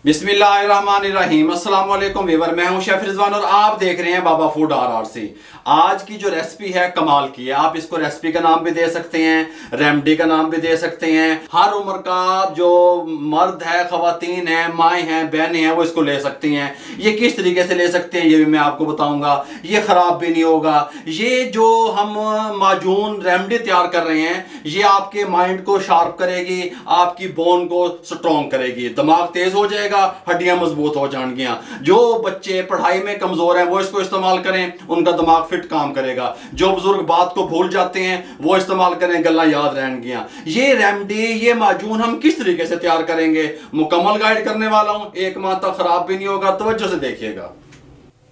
बिस्मिल्लाहिर्रहमानिर्रहीम। अस्सलाम वालेकुम वीवर, मैं हूं शेफ रिजवान और आप देख रहे हैं बाबा फूड RRC। आज की जो रेसिपी है कमाल की है। आप इसको रेसिपी का नाम भी दे सकते हैं, रेमडी का नाम भी दे सकते हैं। हर उम्र का जो मर्द है, खवातीन है, माएँ हैं, बहनें हैं, वो इसको ले सकती हैं। ये किस तरीके से ले सकते हैं ये भी मैं आपको बताऊंगा। ये ख़राब भी नहीं होगा। ये जो हम माजून रेमडी तैयार कर रहे हैं ये आपके माइंड को शार्प करेगी, आपकी बोन को स्ट्रॉन्ग करेगी, दिमाग तेज हो जाएगा, हड्डियां मजबूत हो जाएंगियां। जो बच्चे पढ़ाई में कमजोर हैं वो इसको इस्तेमाल करें, उनका दिमाग फिट काम करेगा। जो बुजुर्ग बात को भूल जाते हैं वो इस्तेमाल करें, गल्ला याद रहेंगियां। ये रेमडी, ये माजून हम किस तरीके से तैयार करेंगे मुकम्मल गाइड करने वाला हूं। 1 माह तक खराब भी नहीं होगा। तवज्जो से देखिएगा।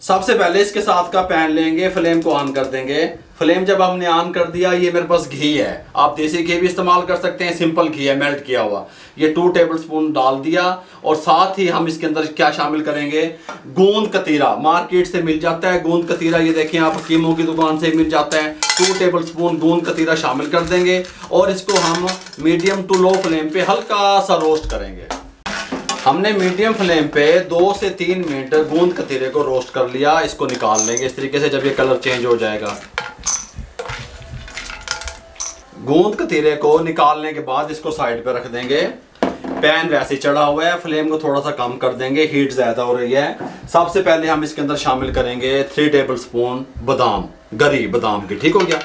सबसे पहले इसके साथ का पैन लेंगे, फ्लेम को ऑन कर देंगे। फ्लेम जब हमने ऑन कर दिया, ये मेरे पास घी है, आप देसी घी भी इस्तेमाल कर सकते हैं, सिंपल घी है मेल्ट किया हुआ। ये 2 टेबलस्पून डाल दिया और साथ ही हम इसके अंदर क्या शामिल करेंगे, गोंद कतीरा। मार्केट से मिल जाता है गोंद कतीरा, ये देखें आप, हकीमों की दुकान से मिल जाता है। 2 टेबलस्पून गोंद कतीरा शामिल कर देंगे और इसको हम मीडियम टू लो फ्लेम पे हल्का सा रोस्ट करेंगे। हमने मीडियम फ्लेम पे 2 से 3 मिनट गोंद कतीरे को रोस्ट कर लिया। इसको निकाल लेंगे इस तरीके से जब ये कलर चेंज हो जाएगा। गोंद कतीरे को निकालने के बाद इसको साइड पे रख देंगे। पैन वैसे चढ़ा हुआ है, फ्लेम को थोड़ा सा कम कर देंगे, हीट ज्यादा हो रही है। सबसे पहले हम इसके अंदर शामिल करेंगे 3 टेबलस्पून बादाम, गरी बादाम की, ठीक हो गया,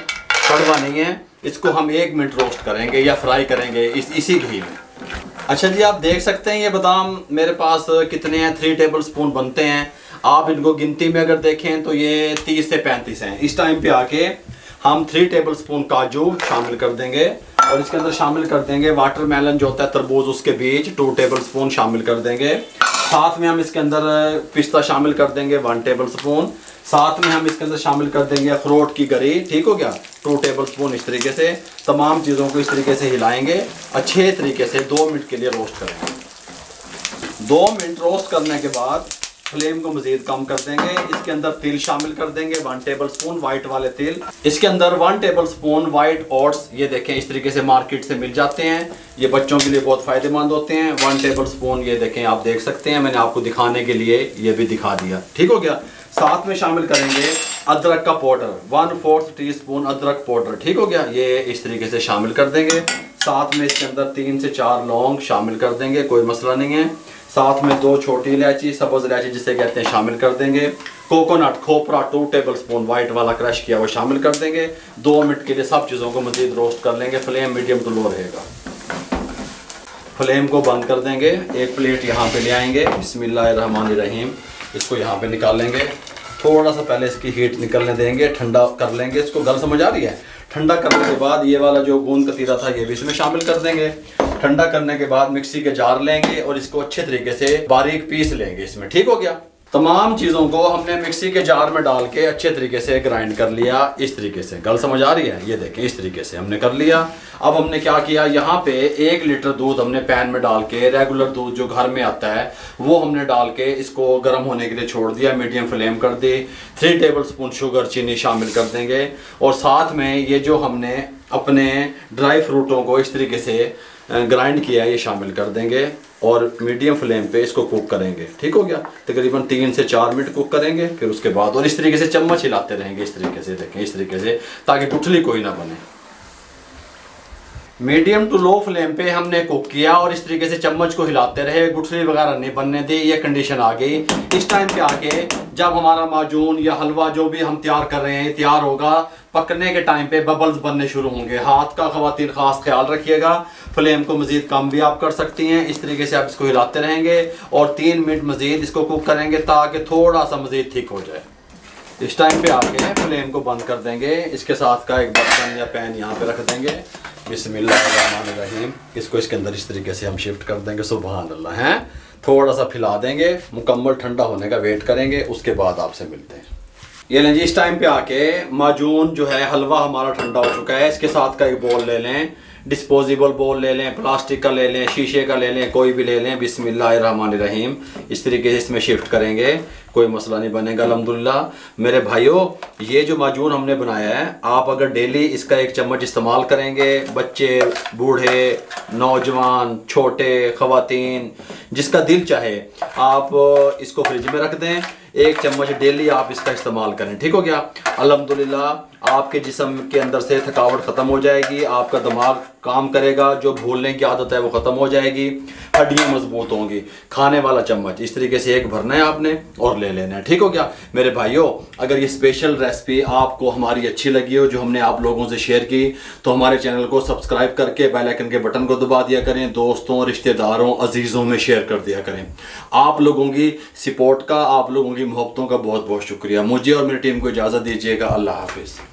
कड़वा नहीं है। इसको हम 1 मिनट रोस्ट करेंगे या फ्राई करेंगे इसी घी में। अच्छा जी, आप देख सकते हैं ये बादाम मेरे पास कितने हैं, 3 टेबलस्पून बनते हैं। आप इनको गिनती में अगर देखें तो ये 30 से 35 हैं। इस टाइम पे आके हम 3 टेबलस्पून काजू शामिल कर देंगे और इसके अंदर शामिल कर देंगे वाटरमेलन जो होता है तरबूज, उसके बीज 2 टेबलस्पून शामिल कर देंगे। साथ में हम इसके अंदर पिस्ता शामिल कर देंगे 1 टेबलस्पून। साथ में हम इसके अंदर शामिल कर देंगे अखरोट की गरी, ठीक हो गया, 2 टेबलस्पून। इस तरीके से तमाम चीज़ों को इस तरीके से हिलाएंगे, अच्छे तरीके से 2 मिनट के लिए रोस्ट करेंगे। 2 मिनट रोस्ट करने के बाद फ्लेम को मजीद कम कर देंगे। इसके अंदर तिल शामिल कर देंगे 1 टेबलस्पून, वाइट वाले तिल। इसके अंदर 1 टेबलस्पून वाइट ओट्स, ये देखें इस तरीके से मार्केट से मिल जाते हैं, ये बच्चों के लिए बहुत फायदेमंद होते हैं। 1 टेबलस्पून, ये देखें आप देख सकते हैं, मैंने आपको दिखाने के लिए ये भी दिखा दिया, ठीक हो गया। साथ में शामिल करेंगे अदरक का पाउडर, 1/4 टीस्पून अदरक पाउडर, ठीक हो गया, ये इस तरीके से शामिल कर देंगे। साथ में इसके अंदर 3 से 4 लौंग शामिल कर देंगे, कोई मसला नहीं है। साथ में 2 छोटी इलायची, सब्ज़ इलायची जिसे कहते हैं, शामिल कर देंगे। कोकोनट, खोपरा 2 टेबलस्पून वाइट वाला क्रश किया वो शामिल कर देंगे। 2 मिनट के लिए सब चीज़ों को मज़ीद रोस्ट कर लेंगे। फ्लेम मीडियम टू लो रहेगा। फ्लेम को बंद कर देंगे। एक प्लेट यहाँ पे ले आएंगे, बिस्मिल्लाहिर्रहमानिर्रहीम। इसको यहाँ पे निकालेंगे, थोड़ा सा पहले इसकी हीट निकलने देंगे, ठंडा कर लेंगे इसको। गल समझ आ रही है? ठंडा करने के बाद ये वाला जो गोंद कतीरा था ये भी इसमें शामिल कर देंगे। ठंडा करने के बाद मिक्सी के जार लेंगे और इसको अच्छे तरीके से बारीक पीस लेंगे इसमें, ठीक हो गया। तमाम चीज़ों को हमने मिक्सी के जार में डाल के अच्छे तरीके से ग्राइंड कर लिया, इस तरीके से। गल समझ आ रही है? ये देखें इस तरीके से हमने कर लिया। अब हमने क्या किया, यहाँ पे 1 लीटर दूध हमने पैन में डाल के, रेगुलर दूध जो घर में आता है वो हमने डाल के इसको गर्म होने के लिए छोड़ दिया, मीडियम फ्लेम कर दी। 3 टेबलस्पून शुगर, चीनी शामिल कर देंगे और साथ में ये जो हमने अपने ड्राई फ्रूटों को इस तरीके से ग्राइंड किया है ये शामिल कर देंगे और मीडियम फ्लेम पे इसको कुक करेंगे, ठीक हो गया। तकरीबन 3 से 4 मिनट कुक करेंगे। फिर उसके बाद और इस तरीके से चम्मच हिलाते रहेंगे, इस तरीके से, देखें इस तरीके से, ताकि गुठली कोई ना बने। मीडियम टू लो फ्लेम पे हमने कुक किया और इस तरीके से चम्मच को हिलाते रहे, गुठली वगैरह नहीं बनने दी। ये कंडीशन आ गई। इस टाइम पे आके जब हमारा माजून या हलवा जो भी हम तैयार कर रहे हैं तैयार होगा, पकने के टाइम पे बबल्स बनने शुरू होंगे। हाथ का ख़वातीन खास ख्याल रखिएगा। फ्लेम को मज़ीद कम भी आप कर सकती हैं। इस तरीके से आप इसको हिलाते रहेंगे और 3 मिनट मज़ीद इसको कुक करेंगे ताकि थोड़ा सा मज़ीद थिक हो जाए। इस टाइम पे आके फ्लेम को बंद कर देंगे। इसके साथ का एक बर्तन या पैन यहाँ पे रख देंगे, बिस्मिल्लाहिर्रहमानिर्रहीम। इसको इसके अंदर इस तरीके से हम शिफ्ट कर देंगे, सुभान अल्लाह हैं। थोड़ा सा फैला देंगे, मुकम्मल ठंडा होने का वेट करेंगे, उसके बाद आपसे मिलते हैं। ये लें जी, इस टाइम पे आके माजून जो है हलवा हमारा ठंडा हो चुका है। इसके साथ का एक बोल ले लें, डिस्पोजेबल बोल ले लें, प्लास्टिक का ले लें, शीशे का ले लें, कोई भी ले लें। बिस्मिल्लाहिर्रहमानिर्रहीम। इस तरीके से इसमें शिफ्ट करेंगे, कोई मसला नहीं बनेगा अल्हम्दुलिल्लाह। मेरे भाइयों, ये जो माजून हमने बनाया है, आप अगर डेली इसका 1 चम्मच इस्तेमाल करेंगे, बच्चे, बूढ़े, नौजवान, छोटे, ख़वातीन, जिसका दिल चाहे आप इसको फ्रिज में रख दें। 1 चम्मच डेली आप इसका इस्तेमाल करें, ठीक हो गया। अल्हम्दुलिल्लाह आपके जिस्म के अंदर से थकावट ख़त्म हो जाएगी, आपका दिमाग काम करेगा, जो भूलने की आदत है वो ख़त्म हो जाएगी, हड्डियाँ मजबूत होंगी। खाने वाला चम्मच इस तरीके से 1 भरना है आपने और ले लेना है, ठीक हो गया। मेरे भाइयों, अगर ये स्पेशल रेसिपी आपको हमारी अच्छी लगी हो, जो हमने आप लोगों से शेयर की, तो हमारे चैनल को सब्सक्राइब करके बेल आइकन के बटन को दबा दिया करें, दोस्तों, रिश्तेदारों, अजीज़ों में शेयर कर दिया करें। आप लोगों की सपोर्ट का, आप लोगों की मोहब्बतों का बहुत बहुत शुक्रिया। मुझे और मेरी टीम को इजाज़त दीजिएगा। अल्लाह हाफिज़।